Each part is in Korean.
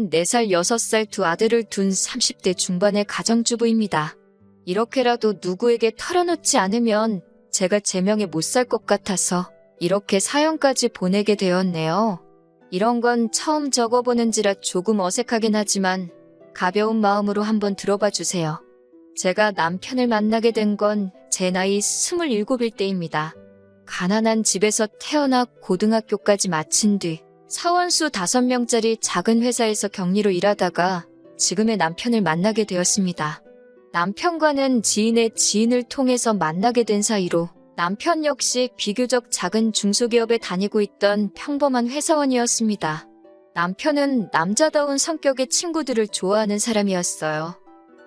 4살, 6살 두 아들을 둔 30대 중반의 가정주부입니다. 이렇게라도 누구에게 털어놓지 않으면 제가 제명에 못 살 것 같아서 이렇게 사연까지 보내게 되었네요. 이런 건 처음 적어보는지라 조금 어색하긴 하지만 가벼운 마음으로 한번 들어봐 주세요. 제가 남편을 만나게 된 건 제 나이 27일 때입니다. 가난한 집에서 태어나 고등학교까지 마친 뒤 사원수 5명짜리 작은 회사에서 격리로 일하다가 지금의 남편을 만나게 되었습니다. 남편과는 지인의 지인을 통해서 만나게 된 사이로 남편 역시 비교적 작은 중소기업에 다니고 있던 평범한 회사원이었습니다. 남편은 남자다운 성격의 친구들을 좋아하는 사람이었어요.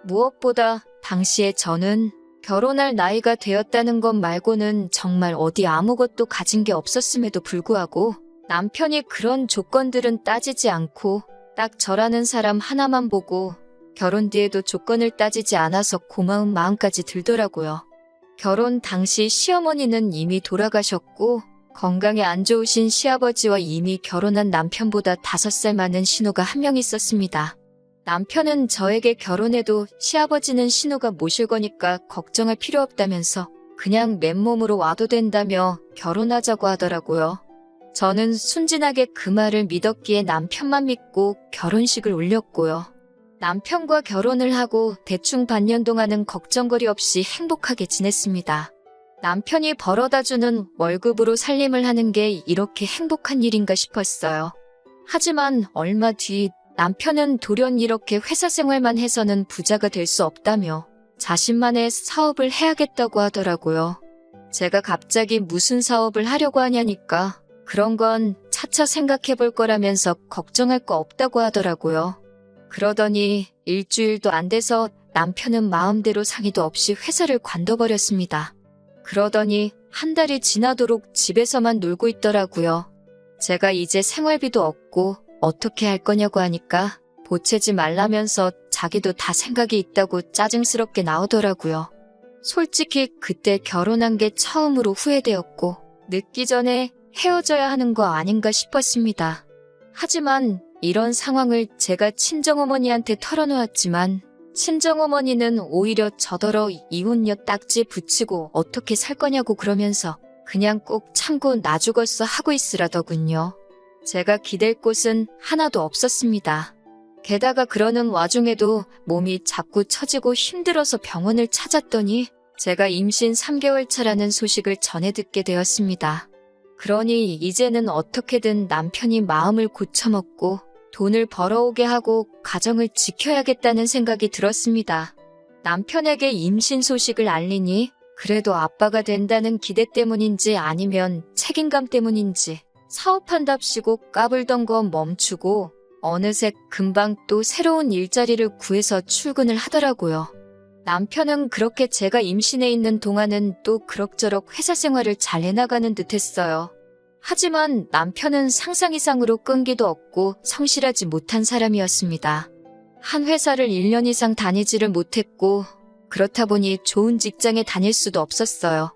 무엇보다 당시에 저는 결혼할 나이가 되었다는 것 말고는 정말 어디 아무것도 가진 게 없었음에도 불구하고 남편이 그런 조건들은 따지지 않고 딱 저라는 사람 하나만 보고 결혼 뒤에도 조건을 따지지 않아서 고마운 마음까지 들더라고요. 결혼 당시 시어머니는 이미 돌아가셨고 건강에 안 좋으신 시아버지와 이미 결혼한 남편보다 5살 많은 신우가 한 명 있었습니다. 남편은 저에게 결혼해도 시아버지는 신우가 모실 거니까 걱정할 필요 없다면서 그냥 맨몸으로 와도 된다며 결혼하자고 하더라고요. 저는 순진하게 그 말을 믿었기에 남편만 믿고 결혼식을 올렸고요. 남편과 결혼을 하고 대충 반년 동안은 걱정거리 없이 행복하게 지냈습니다. 남편이 벌어다주는 월급으로 살림을 하는 게 이렇게 행복한 일인가 싶었어요. 하지만 얼마 뒤 남편은 돌연 이렇게 회사 생활만 해서는 부자가 될 수 없다며 자신만의 사업을 해야겠다고 하더라고요. 제가 갑자기 무슨 사업을 하려고 하냐니까 그런 건 차차 생각해 볼 거라면서 걱정할 거 없다고 하더라고요. 그러더니 일주일도 안 돼서 남편은 마음대로 상의도 없이 회사를 관둬버렸습니다. 그러더니 한 달이 지나도록 집에서만 놀고 있더라고요. 제가 이제 생활비도 없고 어떻게 할 거냐고 하니까 보채지 말라면서 자기도 다 생각이 있다고 짜증스럽게 나오더라고요. 솔직히 그때 결혼한 게 처음으로 후회되었고 늦기 전에 헤어져야 하는 거 아닌가 싶었습니다. 하지만 이런 상황을 제가 친정어머니한테 털어놓았지만 친정어머니는 오히려 저더러 이혼녀 딱지 붙이고 어떻게 살 거냐고 그러면서 그냥 꼭 참고 나 죽었어 하고 있으라더군요. 제가 기댈 곳은 하나도 없었습니다. 게다가 그러는 와중에도 몸이 자꾸 처지고 힘들어서 병원을 찾았더니 제가 임신 3개월 차라는 소식을 전해 듣게 되었습니다. 그러니 이제는 어떻게든 남편이 마음을 고쳐먹고 돈을 벌어오게 하고 가정을 지켜야겠다는 생각이 들었습니다. 남편에게 임신 소식을 알리니 그래도 아빠가 된다는 기대 때문인지 아니면 책임감 때문인지 사업한답시고 까불던 거 멈추고 어느새 금방 또 새로운 일자리를 구해서 출근을 하더라고요. 남편은 그렇게 제가 임신해 있는 동안은 또 그럭저럭 회사 생활을 잘 해나가는 듯 했어요. 하지만 남편은 상상 이상으로 끈기도 없고 성실하지 못한 사람이었습니다. 한 회사를 1년 이상 다니지를 못했고 그렇다 보니 좋은 직장에 다닐 수도 없었어요.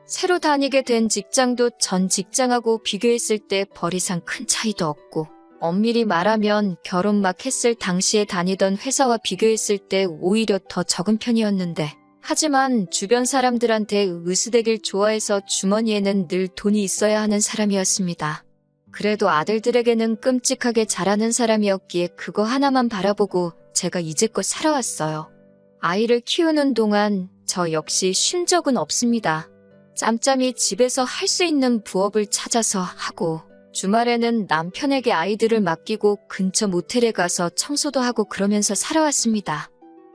새로 다니게 된 직장도 전 직장하고 비교했을 때 벌 이상 큰 차이도 없고 엄밀히 말하면 결혼 막 했을 당시에 다니던 회사와 비교했을 때 오히려 더 적은 편이었는데 하지만 주변 사람들한테 으스대길 좋아해서 주머니에는 늘 돈이 있어야 하는 사람이었습니다. 그래도 아들들에게는 끔찍하게 잘하는 사람이었기에 그거 하나만 바라보고 제가 이제껏 살아왔어요. 아이를 키우는 동안 저 역시 쉰 적은 없습니다. 짬짬이 집에서 할 수 있는 부업을 찾아서 하고 주말에는 남편에게 아이들을 맡기고 근처 모텔에 가서 청소도 하고 그러면서 살아왔습니다.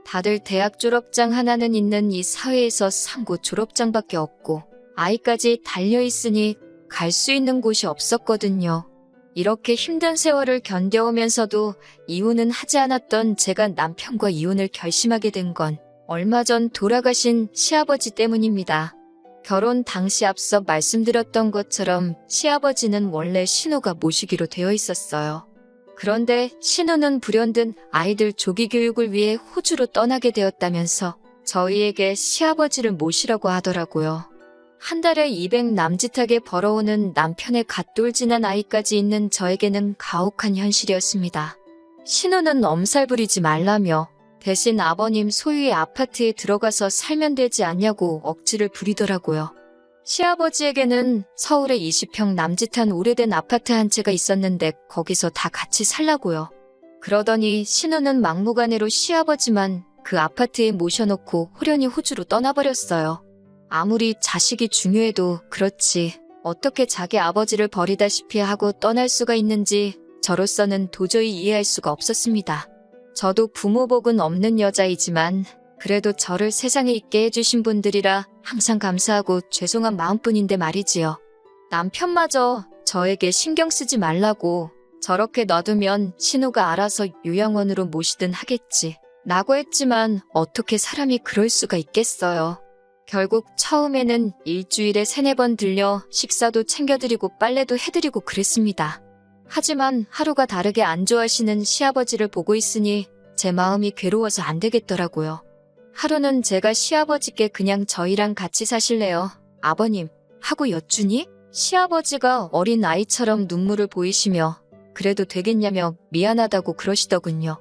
다들 대학 졸업장 하나는 있는 이 사회에서 상고 졸업장밖에 없고 아이까지 달려있으니 갈 수 있는 곳이 없었거든요. 이렇게 힘든 세월을 견뎌오면서도 이혼은 하지 않았던 제가 남편과 이혼을 결심하게 된 건 얼마 전 돌아가신 시아버지 때문입니다. 결혼 당시 앞서 말씀드렸던 것처럼 시아버지는 원래 신우가 모시기로 되어 있었어요. 그런데 신우는 불현듯 아이들 조기 교육을 위해 호주로 떠나게 되었다면서 저희에게 시아버지를 모시라고 하더라고요. 한 달에 200 남짓하게 벌어오는 남편의 갓돌 지난 아이까지 있는 저에게는 가혹한 현실이었습니다. 신우는 엄살 부리지 말라며 대신 아버님 소유의 아파트에 들어가서 살면 되지 않냐고 억지를 부리더라고요. 시아버지에게는 서울에 20평 남짓한 오래된 아파트 한 채가 있었는데 거기서 다 같이 살라고요. 그러더니 신우는 막무가내로 시아버지만 그 아파트에 모셔놓고 호련히 호주로 떠나버렸어요. 아무리 자식이 중요해도 그렇지 어떻게 자기 아버지를 버리다시피 하고 떠날 수가 있는지 저로서는 도저히 이해할 수가 없었습니다. 저도 부모 복은 없는 여자이지만 그래도 저를 세상에 있게 해주신 분들이라 항상 감사하고 죄송한 마음뿐인데 말이지요. 남편마저 저에게 신경 쓰지 말라고 저렇게 놔두면 신우가 알아서 요양원으로 모시든 하겠지 라고 했지만 어떻게 사람이 그럴 수가 있겠어요. 결국 처음에는 일주일에 3-4번 들려 식사도 챙겨드리고 빨래도 해드리고 그랬습니다. 하지만 하루가 다르게 안 좋아하시는 시아버지를 보고 있으니 제 마음이 괴로워서 안 되겠더라고요. 하루는 제가 시아버지께 그냥 저희랑 같이 사실래요? 아버님 하고 여쭈니 시아버지가 어린 아이처럼 눈물을 보이시며 그래도 되겠냐며 미안하다고 그러시더군요.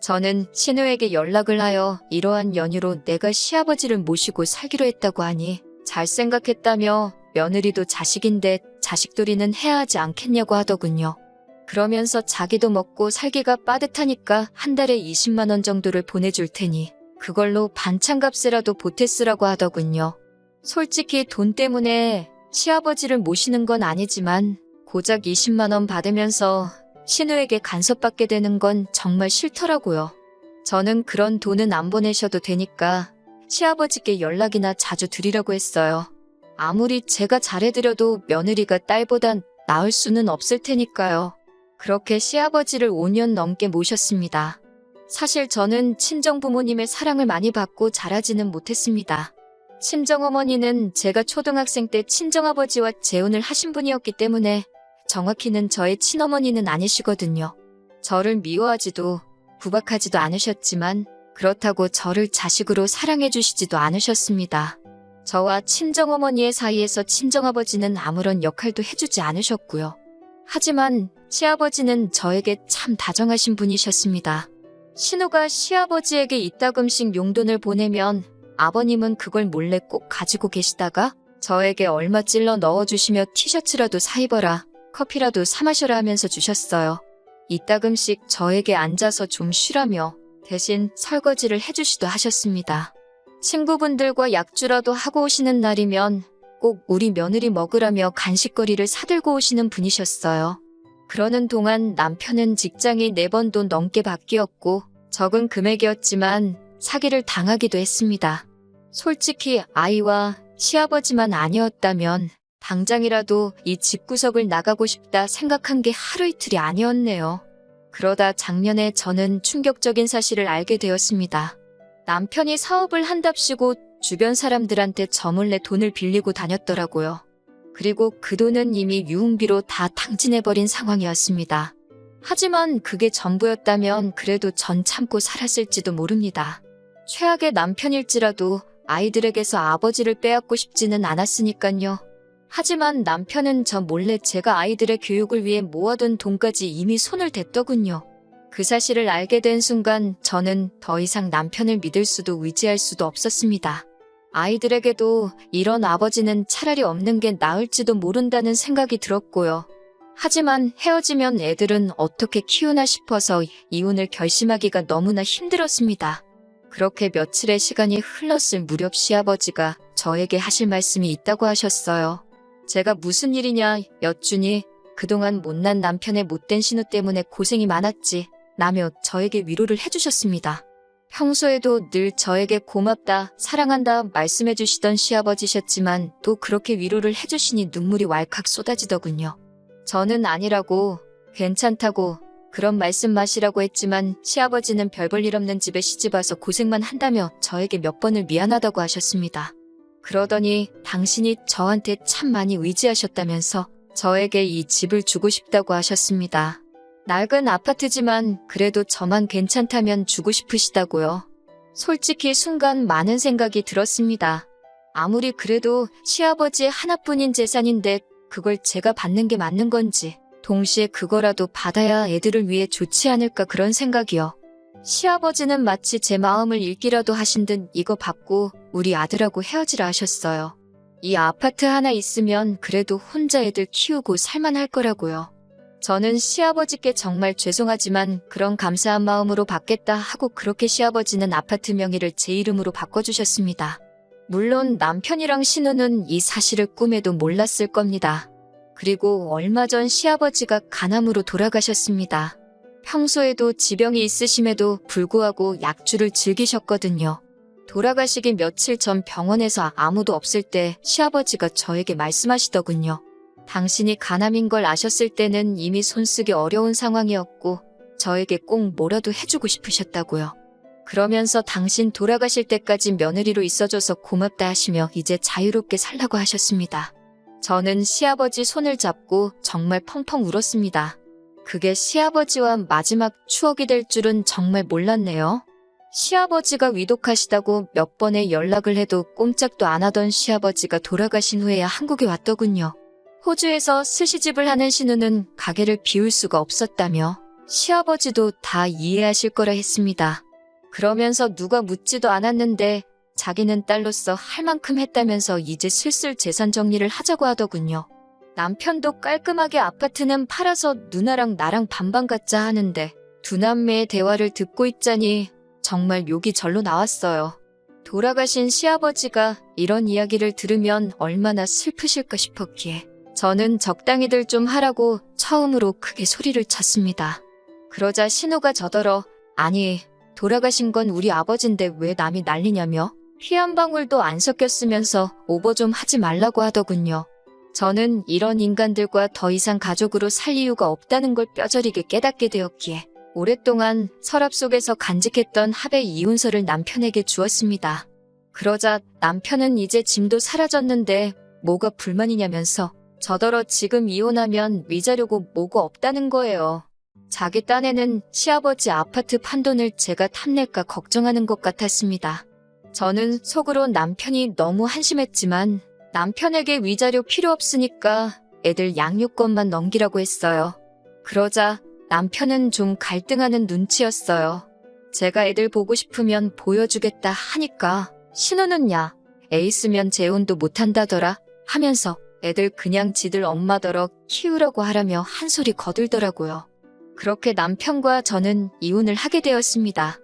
저는 신우에게 연락을 하여 이러한 연유로 내가 시아버지를 모시고 살기로 했다고 하니 잘 생각했다며 며느리도 자식인데 자식돌이는 해야 하지 않겠냐고 하더군요. 그러면서 자기도 먹고 살기가 빠듯하니까 한 달에 20만 원 정도를 보내줄 테니 그걸로 반찬값이라도 보태 쓰라고 하더군요. 솔직히 돈 때문에 시아버지를 모시는 건 아니지만 고작 20만 원 받으면서 신우에게 간섭받게 되는 건 정말 싫더라고요. 저는 그런 돈은 안 보내셔도 되니까 시아버지께 연락이나 자주 드리라고 했어요. 아무리 제가 잘해드려도 며느리가 딸보단 나을 수는 없을 테니까요. 그렇게 시아버지를 5년 넘게 모셨습니다. 사실 저는 친정부모님의 사랑을 많이 받고 자라지는 못했습니다. 친정어머니는 제가 초등학생 때 친정아버지와 재혼을 하신 분이었기 때문에 정확히는 저의 친어머니는 아니시거든요. 저를 미워하지도 구박하지도 않으셨지만 그렇다고 저를 자식으로 사랑해주시지도 않으셨습니다. 저와 친정어머니의 사이에서 친정아버지는 아무런 역할도 해주지 않으셨고요. 하지만 시아버지는 저에게 참 다정하신 분이셨습니다. 신우가 시아버지에게 이따금씩 용돈을 보내면 아버님은 그걸 몰래 꼭 가지고 계시다가 저에게 얼마 찔러 넣어주시며 티셔츠라도 사 입어라, 커피라도 사 마셔라 하면서 주셨어요. 이따금씩 저에게 앉아서 좀 쉬라며 대신 설거지를 해주시도 하셨습니다. 친구분들과 약주라도 하고 오시는 날이면 꼭 우리 며느리 먹으라며 간식거리를 사들고 오시는 분이셨어요. 그러는 동안 남편은 직장이 4번도 넘게 바뀌었고 적은 금액이었지만 사기를 당하기도 했습니다. 솔직히 아이와 시아버지만 아니었다면 당장이라도 이 집구석을 나가고 싶다 생각한 게 하루 이틀이 아니었네요. 그러다 작년에 저는 충격적인 사실을 알게 되었습니다. 남편이 사업을 한답시고 주변 사람들한테 저 몰래 돈을 빌리고 다녔더라고요. 그리고 그 돈은 이미 유흥비로 다 탕진해버린 상황이었습니다. 하지만 그게 전부였다면 그래도 전 참고 살았을지도 모릅니다. 최악의 남편일지라도 아이들에게서 아버지를 빼앗고 싶지는 않았으니깐요. 하지만 남편은 저 몰래 제가 아이들의 교육을 위해 모아둔 돈까지 이미 손을 댔더군요. 그 사실을 알게 된 순간 저는 더 이상 남편을 믿을 수도 의지할 수도 없었습니다. 아이들에게도 이런 아버지는 차라리 없는 게 나을지도 모른다는 생각이 들었고요. 하지만 헤어지면 애들은 어떻게 키우나 싶어서 이혼을 결심하기가 너무나 힘들었습니다. 그렇게 며칠의 시간이 흘렀을 무렵 시아버지가 저에게 하실 말씀이 있다고 하셨어요. 제가 무슨 일이냐 여쭈니 그동안 못난 남편의 못된 신우 때문에 고생이 많았지 라며 저에게 위로를 해주셨습니다. 평소에도 늘 저에게 고맙다, 사랑한다 말씀해 주시던 시아버지셨지만 또 그렇게 위로를 해주시니 눈물이 왈칵 쏟아지더군요. 저는 아니라고, 괜찮다고, 그런 말씀 마시라고 했지만 시아버지는 별 볼 일 없는 집에 시집와서 고생만 한다며 저에게 몇 번을 미안하다고 하셨습니다. 그러더니 당신이 저한테 참 많이 의지하셨다면서 저에게 이 집을 주고 싶다고 하셨습니다. 낡은 아파트지만 그래도 저만 괜찮다면 주고 싶으시다고요. 솔직히 순간 많은 생각이 들었습니다. 아무리 그래도 시아버지의 하나뿐인 재산인데 그걸 제가 받는 게 맞는 건지 동시에 그거라도 받아야 애들을 위해 좋지 않을까 그런 생각이요. 시아버지는 마치 제 마음을 읽기라도 하신 듯 이거 받고 우리 아들하고 헤어지라 하셨어요. 이 아파트 하나 있으면 그래도 혼자 애들 키우고 살만할 거라고요. 저는 시아버지께 정말 죄송하지만 그런 감사한 마음으로 받겠다 하고 그렇게 시아버지는 아파트 명의를 제 이름으로 바꿔주셨습니다. 물론 남편이랑 신우는 이 사실을 꿈에도 몰랐을 겁니다. 그리고 얼마 전 시아버지가 간암으로 돌아가셨습니다. 평소에도 지병이 있으심에도 불구하고 약주를 즐기셨거든요. 돌아가시기 며칠 전 병원에서 아무도 없을 때 시아버지가 저에게 말씀하시더군요. 당신이 간암인 걸 아셨을 때는 이미 손쓰기 어려운 상황이었고 저에게 꼭 뭐라도 해주고 싶으셨다고요. 그러면서 당신 돌아가실 때까지 며느리로 있어줘서 고맙다 하시며 이제 자유롭게 살라고 하셨습니다. 저는 시아버지 손을 잡고 정말 펑펑 울었습니다. 그게 시아버지와 마지막 추억이 될 줄은 정말 몰랐네요. 시아버지가 위독하시다고 몇 번의 연락을 해도 꼼짝도 안 하던 시아버지가 돌아가신 후에야 한국에 왔더군요. 호주에서 스시집을 하는 신우는 가게를 비울 수가 없었다며 시아버지도 다 이해하실 거라 했습니다. 그러면서 누가 묻지도 않았는데 자기는 딸로서 할 만큼 했다면서 이제 슬슬 재산 정리를 하자고 하더군요. 남편도 깔끔하게 아파트는 팔아서 누나랑 나랑 반반 갖자 하는데 두 남매의 대화를 듣고 있자니 정말 욕이 절로 나왔어요. 돌아가신 시아버지가 이런 이야기를 들으면 얼마나 슬프실까 싶었기에 저는 적당히들 좀 하라고 처음으로 크게 소리를 쳤습니다. 그러자 신우가 저더러 아니 돌아가신 건 우리 아버지인데 왜 남이 난리냐며 피 한 방울도 안 섞였으면서 오버 좀 하지 말라고 하더군요. 저는 이런 인간들과 더 이상 가족으로 살 이유가 없다는 걸 뼈저리게 깨닫게 되었기에 오랫동안 서랍 속에서 간직했던 합의 이혼서를 남편에게 주었습니다. 그러자 남편은 이제 짐도 사라졌는데 뭐가 불만이냐면서 저더러 지금 이혼하면 위자료고 뭐고 없다는 거예요. 자기 딴에는 시아버지 아파트 판돈을 제가 탐낼까 걱정하는 것 같았습니다. 저는 속으로 남편이 너무 한심했지만 남편에게 위자료 필요 없으니까 애들 양육권만 넘기라고 했어요. 그러자 남편은 좀 갈등하는 눈치였어요. 제가 애들 보고 싶으면 보여주겠다 하니까 신우는 야, 애 있으면 재혼도 못한다더라 하면서 애들 그냥 지들 엄마더러 키우라고 하라며 한 소리 거들더라고요. 그렇게 남편과 저는 이혼을 하게 되었습니다.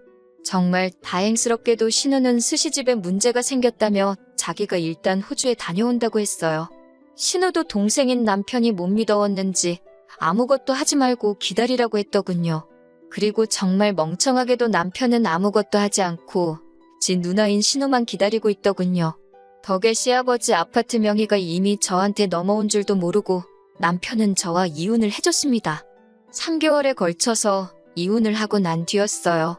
정말 다행스럽게도 신우는 스시집에 문제가 생겼다며 자기가 일단 호주에 다녀온다고 했어요. 신우도 동생인 남편이 못 믿어왔는지 아무것도 하지 말고 기다리라고 했더군요. 그리고 정말 멍청하게도 남편은 아무것도 하지 않고 지 누나인 신우만 기다리고 있더군요. 덕에 시아버지 아파트 명의가 이미 저한테 넘어온 줄도 모르고 남편은 저와 이혼을 해줬습니다. 3개월에 걸쳐서 이혼을 하고 난 뒤였어요.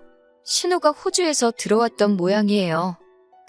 신우가 호주에서 들어왔던 모양이에요.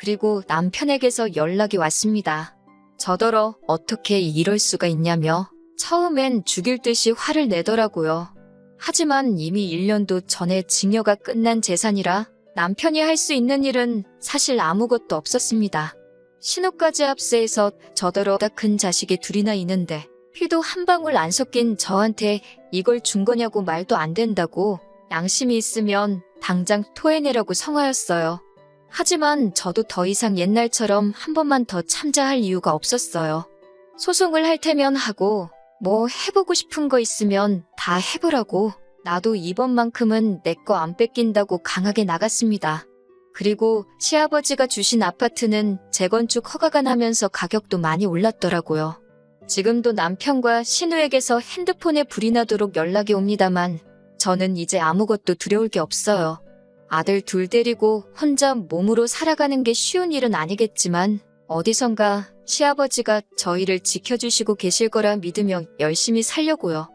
그리고 남편에게서 연락이 왔습니다. 저더러 어떻게 이럴 수가 있냐며 처음엔 죽일 듯이 화를 내더라고요. 하지만 이미 1년도 전에 증여가 끝난 재산이라 남편이 할 수 있는 일은 사실 아무것도 없었습니다. 신우까지 합세해서 저더러 다 큰 자식이 둘이나 있는데 피도 한 방울 안 섞인 저한테 이걸 준 거냐고 말도 안 된다고 양심이 있으면 당장 토해내라고 성하였어요. 하지만 저도 더 이상 옛날처럼 한 번만 더 참자할 이유가 없었어요. 소송을 할 테면 하고 뭐 해보고 싶은 거 있으면 다 해보라고 나도 이번만큼은 내 거 안 뺏긴다고 강하게 나갔습니다. 그리고 시아버지가 주신 아파트는 재건축 허가가 나면서 가격도 많이 올랐더라고요. 지금도 남편과 신우에게서 핸드폰에 불이 나도록 연락이 옵니다만 저는 이제 아무것도 두려울 게 없어요. 아들 둘 데리고 혼자 몸으로 살아가는 게 쉬운 일은 아니겠지만 어디선가 시아버지가 저희를 지켜주시고 계실 거라 믿으며 열심히 살려고요.